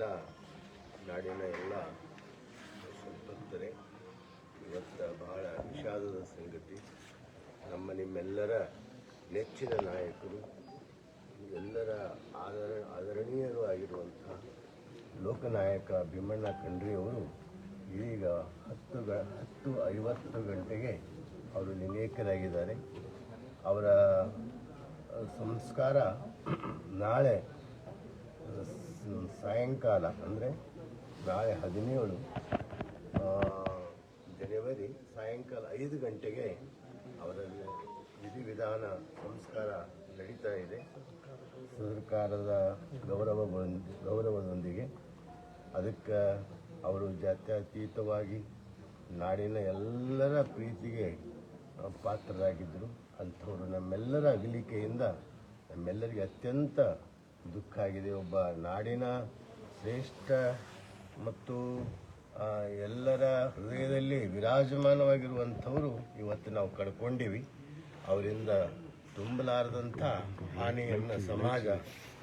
ಎಲ್ಲ ನಾಡಿನ ಎಲ್ಲ ಸಂತೃಪ್ತರೆ. ಇವತ್ತು ಬಹಳ ವಿಷಾದದ ಸಂಗತಿ. ನಿಮ್ಮೆಲ್ಲರ ನೆಚ್ಚಿನ ನಾಯಕರು, ಎಲ್ಲರ ಆದರಣೀಯರು ಆಗಿರುವಂಥ ಲೋಕನಾಯಕ ಭೀಮಣ್ಣ ಖಂಡ್ರೆಯವರು ಈಗ 10:50 ಗಂಟೆಗೆ ಅವರು ಲಿಂಗೈಕ್ಯರಾಗಿದ್ದಾರೆ. ಅವರ ಸಂಸ್ಕಾರ ನಾಳೆ ಸಾಯಂಕಾಲ ಅಂದರೆ ನಾಳೆ 17 ಜನವರಿ ಸಾಯಂಕಾಲ 5 ಗಂಟೆಗೆ ಅವರ ವಿಧಿವಿಧಾನ ಸಂಸ್ಕಾರ ನಡೀತಾ ಇದೆ. ಸರ್ಕಾರದ ಗೌರವದೊಂದಿಗೆ ಅದಕ್ಕೆ ಅವರು ಜಾತ್ಯತೀತವಾಗಿ ನಾಡಿನ ಎಲ್ಲರ ಪ್ರೀತಿಗೆ ಪಾತ್ರರಾಗಿದ್ದರು. ಅಂಥವರು ನಮ್ಮೆಲ್ಲರ ಅಗಲಿಕೆಯಿಂದ ನಮ್ಮೆಲ್ಲರಿಗೆ ಅತ್ಯಂತ ದುಃಖ ಆಗಿದೆ. ಒಬ್ಬ ನಾಡಿನ ಶ್ರೇಷ್ಠ ಮತ್ತು ಎಲ್ಲರ ಹೃದಯದಲ್ಲಿ ವಿರಾಜಮಾನವಾಗಿರುವಂಥವರು ಇವತ್ತು ನಾವು ಕಳ್ಕೊಂಡಿವಿ. ಅವರಿಂದ ತುಂಬಲಾರದಂಥ ಹಾನಿಯನ್ನು ಸಮಾಜ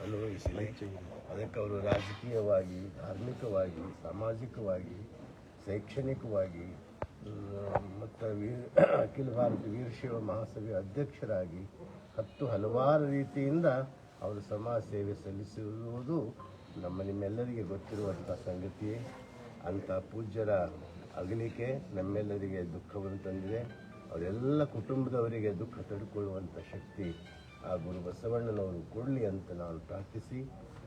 ಅನುಭವಿಸಿದೆ. ಅದಕ್ಕೆ ಅವರು ರಾಜಕೀಯವಾಗಿ, ಧಾರ್ಮಿಕವಾಗಿ, ಸಾಮಾಜಿಕವಾಗಿ, ಶೈಕ್ಷಣಿಕವಾಗಿ ಮತ್ತು ಅಖಿಲ ಭಾರತ ವೀರಶೈವ ಮಹಾಸಭೆಯ ಅಧ್ಯಕ್ಷರಾಗಿ ಹಲವಾರು ರೀತಿಯಿಂದ ಅವರು ಸಮಾಜ ಸೇವೆ ಸಲ್ಲಿಸಿರುವುದು ನಿಮ್ಮೆಲ್ಲರಿಗೆ ಗೊತ್ತಿರುವಂಥ ಸಂಗತಿಯೇ. ಅಂಥ ಪೂಜ್ಯರ ಅಗಲಿಕೆ ನಮ್ಮೆಲ್ಲರಿಗೆ ದುಃಖವನ್ನು ತಂದಿದೆ. ಅವರೆಲ್ಲ ಕುಟುಂಬದವರಿಗೆ ದುಃಖ ತಡೆದುಕೊಳ್ಳುವಂಥ ಶಕ್ತಿ ಆ ಗುರು ಬಸವಣ್ಣನವರು ಕೊಡಲಿ ಅಂತ ನಾನು ಪ್ರಾರ್ಥಿಸಿ,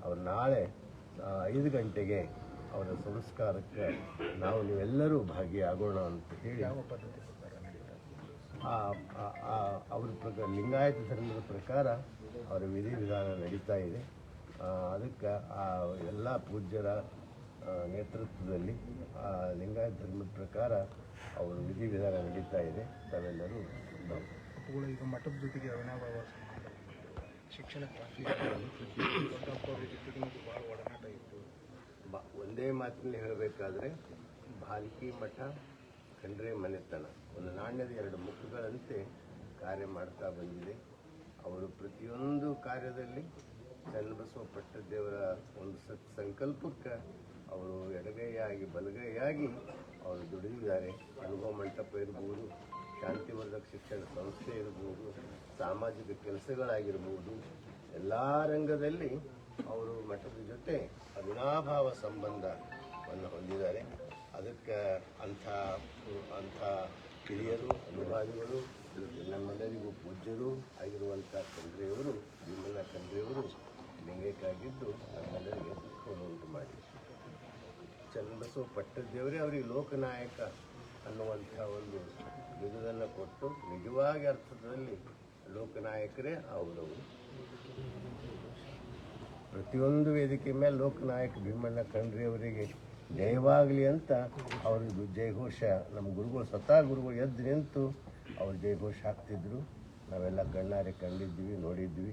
ಅವರು ನಾಳೆ 5 ಗಂಟೆಗೆ ಅವರ ಸಂಸ್ಕಾರಕ್ಕೆ ನೀವೆಲ್ಲರೂ ಭಾಗಿಯಾಗೋಣ ಅಂತ ಹೇಳಿ ಅವ್ರ ಪ್ರಕಾರ ಲಿಂಗಾಯತ ಧರ್ಮದ ಪ್ರಕಾರ ಅವರ ವಿಧಿವಿಧಾನ ನಡೀತಾ ಇದೆ. ಅದಕ್ಕೆ ಆ ಎಲ್ಲ ಪೂಜ್ಯರ ನೇತೃತ್ವದಲ್ಲಿ ಲಿಂಗಾಯತ ಧರ್ಮದ ಪ್ರಕಾರ ಅವರು ವಿಧಿವಿಧಾನ ನಡೀತಾ ಇದೆ. ತಾವೆಲ್ಲರೂ ಈಗ ಮಠದ ಜೊತೆಗೆ ಅವಿನಾಭಾವ ಶಿಕ್ಷಣ ಭಾಳ ಒಡನಾಟ ಇತ್ತು. ಒಂದೇ ಮಾತಿನಲ್ಲಿ ಹೇಳಬೇಕಾದ್ರೆ ಭಾಲ್ಕಿ ಮಠ ಖಂಡ್ರೆ ಮನೆತನ ಒಂದು ನಾಣ್ಯದ 2 ಮುಖಗಳಂತೆ ಕಾರ್ಯ ಮಾಡ್ತಾ ಬಂದಿದೆ. ಅವರು ಪ್ರತಿಯೊಂದು ಕಾರ್ಯದಲ್ಲಿ ಚನ್ನಬಸವ ಪಟ್ಟದೇವರ ಒಂದು ಸಂಕಲ್ಪಕ್ಕೆ ಅವರು ಎಡಗೈಯಾಗಿ ಬಲಗೈಯಾಗಿ ಅವರು ದುಡಿದಿದ್ದಾರೆ. ಅನುಭವ ಮಂಟಪ ಇರ್ಬೋದು, ಶಾಂತಿವರ್ಧಕ ಶಿಕ್ಷಣ ಸಂಸ್ಥೆ ಇರ್ಬೋದು, ಸಾಮಾಜಿಕ ಕೆಲಸಗಳಾಗಿರ್ಬೋದು, ಎಲ್ಲ ರಂಗದಲ್ಲಿ ಅವರು ಮಠದ ಜೊತೆ ಅವಿನಾಭಾವ ಸಂಬಂಧವನ್ನು ಹೊಂದಿದ್ದಾರೆ. ಅದಕ್ಕೆ ಅಂಥ ಹಿರಿಯರು, ಅನುಭಾವಿಗಳು, ನಮ್ಮೆಲ್ಲರಿಗೂ ಪೂಜ್ಯರು ಆಗಿರುವಂಥ ಖಂಡ್ರೆಯವರು, ಭೀಮಣ್ಣ ಖಂಡ್ರೆಯವರು ಲಿಂಗೈಕ್ಯರಾಗಿದ್ದು ನಮ್ಮೆಲ್ಲರಿಗೆ ದುಃಖವನ್ನು ಉಂಟು ಮಾಡಿ, ಚನ್ನಬಸವ ಪಟ್ಟದೇವರೇ ಅವರಿಗೆ ಲೋಕನಾಯಕ ಅನ್ನುವಂಥ ಒಂದು ಬಿರುದನ್ನು ಕೊಟ್ಟು ನಿಜವಾಗಿ ಅರ್ಥದಲ್ಲಿ ಲೋಕನಾಯಕರೇ ಅವರು. ಪ್ರತಿಯೊಂದು ವೇದಿಕೆ ಮೇಲೆ ಲೋಕನಾಯಕ ಭೀಮಣ್ಣ ಖಂಡ್ರೆಯವರಿಗೆ ಜಯವಾಗಲಿ ಅಂತ ಅವ್ರಿಗೆ ಜಯಘೋಷ ನಮ್ಮ ಗುರುಗಳು ಸ್ವತಃ ಗುರುಗಳು ಎದ್ದು ನಿಂತು ಅವ್ರು ಜಯಘೋಷ ಹಾಕ್ತಿದ್ರು. ನಾವೆಲ್ಲ ಕಣ್ಣಾರೆ ಕಂಡಿದ್ವಿ, ನೋಡಿದ್ವಿ.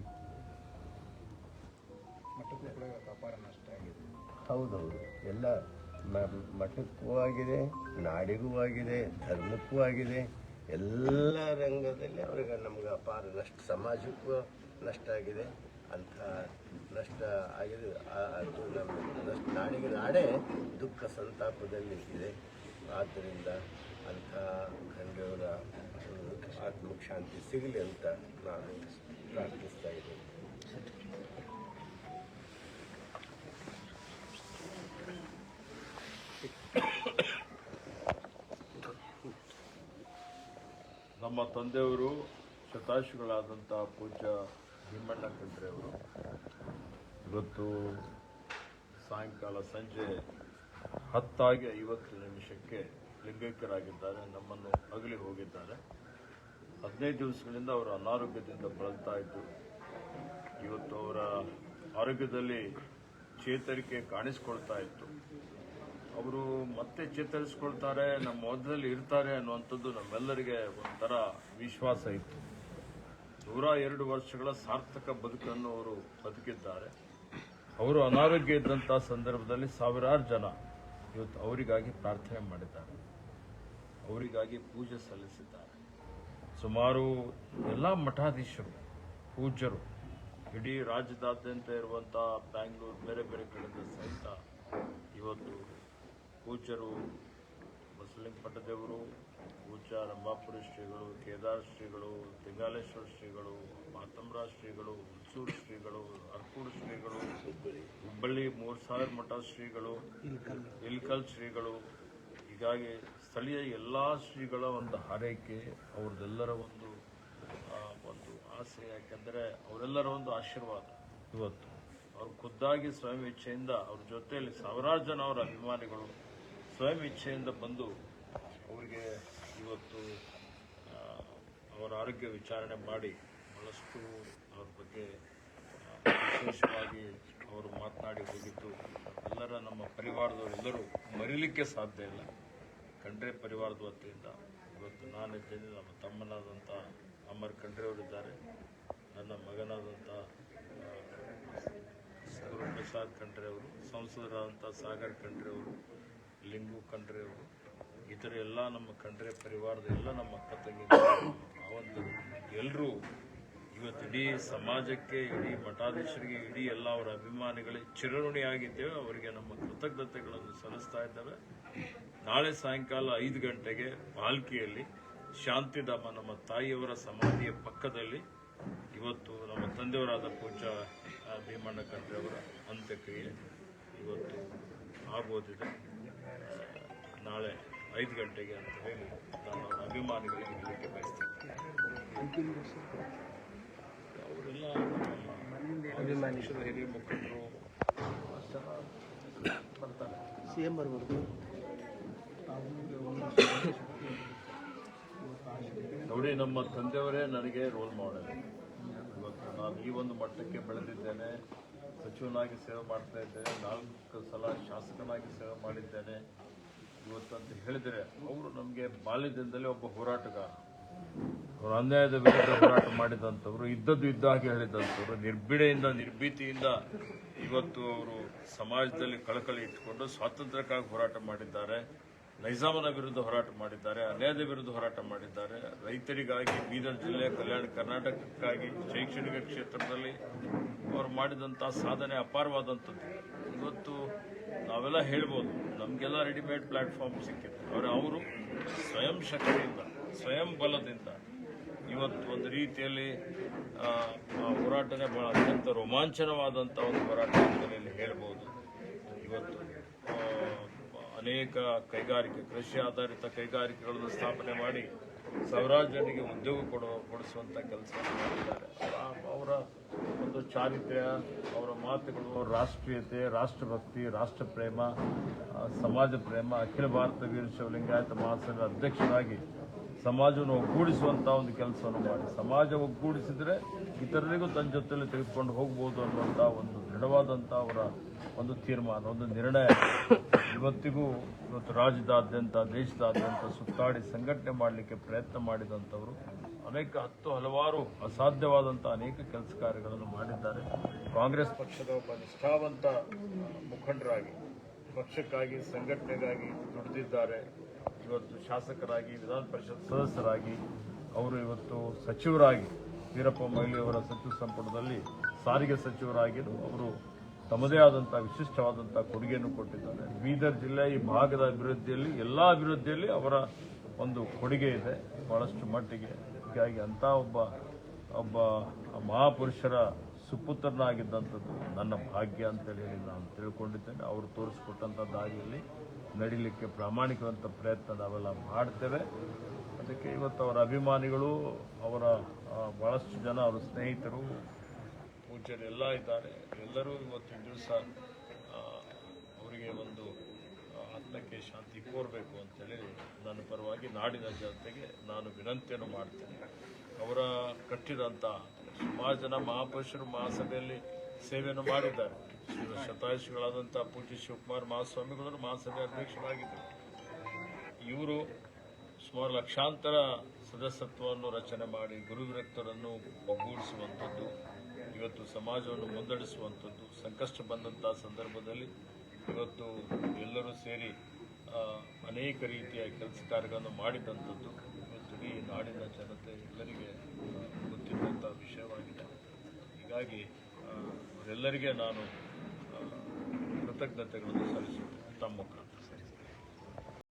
ಅಪಾರ ನಷ್ಟ ಆಗಿದೆ. ಹೌದೌದು, ಎಲ್ಲ ಮಠಕ್ಕೂ ಆಗಿದೆ, ನಾಡಿಗೂ ಆಗಿದೆ, ಧರ್ಮಕ್ಕೂ ಆಗಿದೆ. ಎಲ್ಲ ರಂಗದಲ್ಲಿ ಅವ್ರಿಗೆ ನಮ್ಗೆ ಅಪಾರ ನಷ್ಟ, ಸಮಾಜಕ್ಕೂ ನಷ್ಟ ಆಗಿದೆ. ಅಂಥ ನಷ್ಟ ಆಗಿದೆ. ಅದು ನಮ್ಮ ನಾಡಿಗೆ ನಾಡೇ ದುಃಖ ಸಂತಾಪದಲ್ಲಿ ಇದೆ. ಆದ್ದರಿಂದ ಅಂಥ ಖಂಡ್ರೆಯವರ ಆತ್ಮಕ್ಕೆ ಶಾಂತಿ ಸಿಗಲಿ ಅಂತ ನಾನು ಪ್ರಾರ್ಥಿಸ್ತಾ ಇದ್ದೇನೆ. ನಮ್ಮ ತಂದೆಯವರು ಶತಾಯುಷಿಗಳಾದಂಥ ಪೂಜ್ಯ ಭೀಮಣ್ಣ ಖಂಡ್ರೆಯವರು ಇವತ್ತು ಸಾಯಂಕಾಲ ಸಂಜೆ 10:50 ಲಿಂಗೈಕ್ಯರಾಗಿದ್ದಾರೆ. ನಮ್ಮನ್ನು ಅಗಲಿ ಹೋಗಿದ್ದಾರೆ. 15 ದಿವಸಗಳಿಂದ ಅವರ ಅನಾರೋಗ್ಯದಿಂದ ಬಳಲ್ತಾ ಇದ್ದು, ಇವತ್ತು ಅವರ ಆರೋಗ್ಯದಲ್ಲಿ ಚೇತರಿಕೆ ಕಾಣಿಸ್ಕೊಳ್ತಾ ಇತ್ತು. ಅವರು ಮತ್ತೆ ಚೇತರಿಸ್ಕೊಳ್ತಾರೆ, ನಮ್ಮ ಮಧ್ಯದಲ್ಲಿ ಇರ್ತಾರೆ ಅನ್ನುವಂಥದ್ದು ನಮ್ಮೆಲ್ಲರಿಗೆ ಒಂಥರ ವಿಶ್ವಾಸ ಇತ್ತು. 102 ವರ್ಷಗಳ ಸಾರ್ಥಕ ಬದುಕನ್ನು ಅವರು ಬದುಕಿದ್ದಾರೆ. ಅವರು ಅನಾರೋಗ್ಯ ಇದ್ದಂಥ ಸಂದರ್ಭದಲ್ಲಿ ಸಾವಿರಾರು ಜನ ಇವತ್ತು ಅವರಿಗಾಗಿ ಪ್ರಾರ್ಥನೆ ಮಾಡಿದ್ದಾರೆ, ಅವರಿಗಾಗಿ ಪೂಜೆ ಸಲ್ಲಿಸಿದ್ದಾರೆ. ಸುಮಾರು ಎಲ್ಲ ಮಠಾಧೀಶರು, ಪೂಜ್ಯರು, ಇಡೀ ರಾಜ್ಯದಾದ್ಯಂತ ಇರುವಂಥ ಬ್ಯಾಂಗ್ಳೂರು, ಬೇರೆ ಬೇರೆ ಕಡೆಯಿಂದ ಸಹಿತ ಇವತ್ತು ಪೂಜ್ಯರು ಬಸಲಿಂಗಪಟ್ಟದೇವರು, ಪೂಜ್ಯ ರಂಭಾಪುರಿ ಶ್ರೀಗಳು, ಕೇದಾರ ಶ್ರೀಗಳು, ತಿಂಗಾಲೇಶ್ವರ ಶ್ರೀಗಳು, ಮಾತಂಬರಾಜ ಶ್ರೀಗಳು, ಹುಲ್ಸೂರು ಶ್ರೀಗಳು, ಅರ್ಕೂಡು ಶ್ರೀಗಳು, ಹುಬ್ಬಳ್ಳಿ 3000 ಮಠ ಶ್ರೀಗಳು, ಇಲ್ಕಲ್ ಶ್ರೀಗಳು, ಹೀಗಾಗಿ ಸ್ಥಳೀಯ ಎಲ್ಲ ಶ್ರೀಗಳ ಒಂದು ಹಾರೈಕೆ, ಅವ್ರದ್ದೆಲ್ಲರ ಒಂದು ಆಸೆ. ಯಾಕೆಂದರೆ ಅವರೆಲ್ಲರ ಒಂದು ಆಶೀರ್ವಾದ. ಇವತ್ತು ಅವರು ಖುದ್ದಾಗಿ ಸ್ವಯಂ ಇಚ್ಛೆಯಿಂದ ಅವ್ರ ಜೊತೆಯಲ್ಲಿ ಸಾವಿರಾರು ಜನ ಅವರ ಅಭಿಮಾನಿಗಳು ಸ್ವಯಂ ಇಚ್ಛೆಯಿಂದ ಬಂದು ಅವರಿಗೆ ಇವತ್ತು ಅವರ ಆರೋಗ್ಯ ವಿಚಾರಣೆ ಮಾಡಿ ಬಹಳಷ್ಟು ಅವ್ರ ಬಗ್ಗೆ ವಿಶೇಷವಾಗಿ ಅವರು ಮಾತನಾಡಿ ಹೋಗಿದ್ದು ಎಲ್ಲರ ನಮ್ಮ ಪರಿವಾರದವರೆಲ್ಲರೂ ಮರೀಲಿಕ್ಕೆ ಸಾಧ್ಯ ಇಲ್ಲ. ಖಂಡ್ರೆ ಪರಿವಾರದ ವತಿಯಿಂದ ಇವತ್ತು ನಾನಿದ್ದೇನೆ, ನಮ್ಮ ತಮ್ಮನಾದಂಥ ಅಮರ್ ಖಂಡ್ರೆಯವರಿದ್ದಾರೆ, ನನ್ನ ಮಗನಾದಂಥ ಗುರುಪ್ರಸಾದ್ ಖಂಡ್ರೆ ಅವರು, ಸಂಸದರಾದಂಥ ಸಾಗರ್ ಖಂಡ್ರೆ ಅವರು, ಲಿಂಗು ಖಂಡ್ರೆ ಅವರು, ಇತರ ಎಲ್ಲ ನಮ್ಮ ಖಂಡ್ರೆ ಪರಿವಾರದ ಎಲ್ಲ ನಮ್ಮ ಅಕ್ಕ ತಂಗಿ ಅವಂತರು ಎಲ್ಲರೂ ಇವತ್ತು ಇಡೀ ಸಮಾಜಕ್ಕೆ, ಇಡೀ ಮಠಾಧೀಶರಿಗೆ, ಇಡೀ ಎಲ್ಲ ಅವರ ಅಭಿಮಾನಿಗಳಿಗೆ ಚಿರಋಣಿಯಾಗಿದ್ದೇವೆ. ಅವರಿಗೆ ನಮ್ಮ ಕೃತಜ್ಞತೆಗಳನ್ನು ಸಲ್ಲಿಸ್ತಾ ಇದ್ದೇವೆ. ನಾಳೆ ಸಾಯಂಕಾಲ 5 ಗಂಟೆಗೆ ಪಾಲ್ಕಿಯಲ್ಲಿ ಶಾಂತಿಧಾಮ ನಮ್ಮ ತಾಯಿಯವರ ಸಮಾಧಿಯ ಪಕ್ಕದಲ್ಲಿ ಇವತ್ತು ನಮ್ಮ ತಂದೆಯವರಾದ ಪೂಜ್ಯ ಭೀಮಣ್ಣ ಖಂಡ್ರೆ ಅವರ ಅಂತ್ಯಕ್ರಿಯೆ ಇವತ್ತು ಆಗೋದಿದೆ. ನಾಳೆ 5 ಗಂಟೆಗೆ ಅಂತ ಹೇಳಿ ನಾನು ಅವರ ಅಭಿಮಾನಿಗಳಿಗೆ ಹೇಳಲಿಕ್ಕೆ ಬಯಸ್ತೇನೆ. ಅವರೆಲ್ಲ ಅಭಿಮಾನಿ ಹಿರಿಯ ಮುಖಂಡರು ಬರ್ತಾರೆ. CM ಬರ್ಬೋದು. ನೋಡಿ, ನಮ್ಮ ತಂದೆಯವರೇ ನನಗೆ ರೋಲ್ ಮಾಡೆಲ್. ಇವತ್ತು ನಾನು ಈ ಒಂದು ಮಟ್ಟಕ್ಕೆ ಬೆಳೆದಿದ್ದೇನೆ. ಸಚಿವನಾಗಿ ಸೇವೆ ಮಾಡ್ತಾ ಇದ್ದೇನೆ, 4 ಸಲ ಶಾಸಕನಾಗಿ ಸೇವೆ ಮಾಡಿದ್ದೇನೆ. ಇವತ್ತು ಅಂತ ಹೇಳಿದರೆ ಅವರು ನಮಗೆ ಬಾಲ್ಯದಿಂದಲೇ ಒಬ್ಬ ಹೋರಾಟಗಾರ. ಅವರು ಅನ್ಯಾಯದ ವಿರುದ್ಧ ಹೋರಾಟ ಮಾಡಿದಂಥವ್ರು, ಇದ್ದದ್ದು ಇದ್ದ ಹಾಗೆ ಹೇಳಿದಂಥವ್ರು, ನಿರ್ಭೀಡೆಯಿಂದ ನಿರ್ಭೀತಿಯಿಂದ ಇವತ್ತು ಅವರು ಸಮಾಜದಲ್ಲಿ ಕಳಕಳಿ ಇಟ್ಟುಕೊಂಡು ಸ್ವಾತಂತ್ರ್ಯಕ್ಕಾಗಿ ಹೋರಾಟ ಮಾಡಿದ್ದಾರೆ. ನೈಜಾಮನ ವಿರುದ್ಧ ಹೋರಾಟ ಮಾಡಿದ್ದಾರೆ, ಅನ್ಯಾಯದ ವಿರುದ್ಧ ಹೋರಾಟ ಮಾಡಿದ್ದಾರೆ. ರೈತರಿಗಾಗಿ, ಬೀದರ್ ಜಿಲ್ಲೆ, ಕಲ್ಯಾಣ ಕರ್ನಾಟಕಕ್ಕಾಗಿ, ಶೈಕ್ಷಣಿಕ ಕ್ಷೇತ್ರದಲ್ಲಿ ಅವರು ಮಾಡಿದಂಥ ಸಾಧನೆ ಅಪಾರವಾದಂಥದ್ದು. ಇವತ್ತು ನಾವೆಲ್ಲ ಹೇಳ್ಬೋದು, ನಮಗೆಲ್ಲ ರೆಡಿಮೇಡ್ ಪ್ಲಾಟ್ಫಾರ್ಮ್ ಸಿಕ್ಕಿದೆ. ಅವರು ಸ್ವಯಂ ಶಕ್ತಿಯಿಂದ, ಸ್ವಯಂ ಬಲದಿಂದ ಇವತ್ತು ಒಂದು ರೀತಿಯಲ್ಲಿ ಹೋರಾಟನೇ ಬಹಳ ಅತ್ಯಂತ ರೋಮಾಂಚನವಾದಂಥ ಒಂದು ಹೋರಾಟ ಅಂತಲೇ ಹೇಳ್ಬೋದು. ಇವತ್ತು ಅನೇಕ ಕೈಗಾರಿಕೆ, ಕೃಷಿ ಆಧಾರಿತ ಕೈಗಾರಿಕೆಗಳನ್ನು ಸ್ಥಾಪನೆ ಮಾಡಿ ಸಾವಿರಾರು ಜನರಿಗೆ ಉದ್ಯೋಗ ಕೊಡಿಸುವಂಥ ಕೆಲಸ ಮಾಡಿದ್ದಾರೆ. ಅವರ ಒಂದು ಚಾರಿತ್ರ್ಯ, ಅವರ ಮಾತುಗಳು, ರಾಷ್ಟ್ರೀಯತೆ, ರಾಷ್ಟ್ರಭಕ್ತಿ, ರಾಷ್ಟ್ರ ಪ್ರೇಮ, ಸಮಾಜ ಪ್ರೇಮ, ಅಖಿಲ ಭಾರತ ವೀರಶೈವ ಲಿಂಗಾಯತ ಮಹಾಸಭಾ ಅಧ್ಯಕ್ಷರಾಗಿ ಸಮಾಜವನ್ನು ಒಗ್ಗೂಡಿಸುವಂಥ ಒಂದು ಕೆಲಸವನ್ನು ಮಾಡಿ, ಸಮಾಜ ಒಗ್ಗೂಡಿಸಿದರೆ ಇತರರಿಗೂ ತನ್ನ ಜೊತೆಯಲ್ಲಿ ತೆಗೆದುಕೊಂಡು ಹೋಗ್ಬೋದು ಅನ್ನುವಂಥ ಒಂದು ದೃಢವಾದಂಥ ಅವರ ಒಂದು ತೀರ್ಮಾನ, ಒಂದು ನಿರ್ಣಯ ಇವತ್ತಿಗೂ ಇವತ್ತು ರಾಜ್ಯದಾದ್ಯಂತ, ದೇಶದಾದ್ಯಂತ ಸುತ್ತಾಡಿ ಸಂಘಟನೆ ಮಾಡಲಿಕ್ಕೆ ಪ್ರಯತ್ನ ಮಾಡಿದಂಥವರು ಅನೇಕ ಹಲವಾರು ಅಸಾಧ್ಯವಾದಂಥ ಅನೇಕ ಕೆಲಸ ಕಾರ್ಯಗಳನ್ನು ಮಾಡಿದ್ದಾರೆ. ಕಾಂಗ್ರೆಸ್ ಪಕ್ಷದ ಒಬ್ಬ ನಿಷ್ಠಾವಂತ ಮುಖಂಡರಾಗಿ ಪಕ್ಷಕ್ಕಾಗಿ, ಸಂಘಟನೆಗಾಗಿ ದುಡಿದಿದ್ದಾರೆ. ಇವತ್ತು ಶಾಸಕರಾಗಿ, ವಿಧಾನ ಪರಿಷತ್ ಸದಸ್ಯರಾಗಿ, ಅವರು ಇವತ್ತು ಸಚಿವರಾಗಿ, ವೀರಪ್ಪ ಮೊಯ್ಲಿಯವರ ಸಚಿವ ಸಂಪುಟದಲ್ಲಿ ಸಾರಿಗೆ ಸಚಿವರಾಗಿಯೂ ಅವರು ತಮ್ಮದೇ ಆದಂಥ ವಿಶಿಷ್ಟವಾದಂಥ ಕೊಡುಗೆಯನ್ನು ಕೊಟ್ಟಿದ್ದಾರೆ. ಬೀದರ್ ಜಿಲ್ಲೆ ಈ ಭಾಗದ ಅಭಿವೃದ್ಧಿಯಲ್ಲಿ, ಎಲ್ಲ ಅಭಿವೃದ್ಧಿಯಲ್ಲಿ ಅವರ ಒಂದು ಕೊಡುಗೆ ಇದೆ ಬಹಳಷ್ಟು ಮಟ್ಟಿಗೆ. ಹೀಗಾಗಿ ಅಂಥ ಒಬ್ಬ ಮಹಾಪುರುಷರ ಸುಪುತ್ರನಾಗಿದ್ದಂಥದ್ದು ನನ್ನ ಭಾಗ್ಯ ಅಂತೇಳಿ ನಾನು ತಿಳ್ಕೊಂಡಿದ್ದೇನೆ. ಅವರು ತೋರಿಸ್ಕೊಟ್ಟಂಥ ದಾರಿಯಲ್ಲಿ ನಡೀಲಿಕ್ಕೆ ಪ್ರಾಮಾಣಿಕವಂತ ಪ್ರಯತ್ನ ನಾವೆಲ್ಲ ಮಾಡ್ತೇವೆ. ಅದಕ್ಕೆ ಇವತ್ತು ಅವರ ಅಭಿಮಾನಿಗಳು, ಅವರ ಬಹಳಷ್ಟು ಜನ, ಅವರ ಸ್ನೇಹಿತರು, ಪೂಜ್ಯರು ಎಲ್ಲ ಇದ್ದಾರೆ. ಎಲ್ಲರೂ ಇವತ್ತಿನ ದಿವಸ ಅವರಿಗೆ ಒಂದು ಆತ್ಮಕ್ಕೆ ಶಾಂತಿ ಕೋರಬೇಕು ಅಂತೇಳಿ ನನ್ನ ಪರವಾಗಿ ನಾಡಿನ ಜನತೆಗೆ ನಾನು ವಿನಂತಿಯನ್ನು ಮಾಡ್ತೇನೆ. ಅವರ ಕಟ್ಟಿದಂಥ ಸುಮಾರು ಜನ ಮಹಾಪುರುಷರು ಮಹಾಸಭೆಯಲ್ಲಿ ಸೇವೆಯನ್ನು ಮಾಡಿದ್ದಾರೆ. ಶತಾಯುಷಿಗಳಾದಂಥ ಪೂಜ್ಯ ಶಿವಕುಮಾರ ಮಹಾಸ್ವಾಮಿಗಳು ಮಹಾಸಭೆ ಅಧ್ಯಕ್ಷರಾಗಿದ್ದರು. ಇವರು ಸುಮಾರು ಲಕ್ಷಾಂತರ ಸದಸ್ಯತ್ವವನ್ನು ರಚನೆ ಮಾಡಿ ಗುರುವಿರಕ್ತರನ್ನು ಒಗ್ಗೂಡಿಸುವಂಥದ್ದು, ಇವತ್ತು ಸಮಾಜವನ್ನು ಮುನ್ನಡೆಸುವಂಥದ್ದು, ಸಂಕಷ್ಟ ಬಂದಂಥ ಸಂದರ್ಭದಲ್ಲಿ ಇವತ್ತು ಎಲ್ಲರೂ ಸೇರಿ ಅನೇಕ ರೀತಿಯ ಕೆಲಸ ಕಾರ್ಯಗಳನ್ನು ಮಾಡಿದಂಥದ್ದು ಇವತ್ತು ಇಡೀ ನಾಡಿನ ಜನತೆ ಎಲ್ಲರಿಗೆ ಗೊತ್ತಿದ್ದಂಥ ವಿಷಯವಾಗಿದೆ. ಹೀಗಾಗಿ ಅವರೆಲ್ಲರಿಗೆ ನಾನು ಕೃತಜ್ಞತೆಗಳನ್ನು ಸಲ್ಲಿಸುತ್ತೇನೆ. ತಮ್ಮ ಮುಖಾಂತರ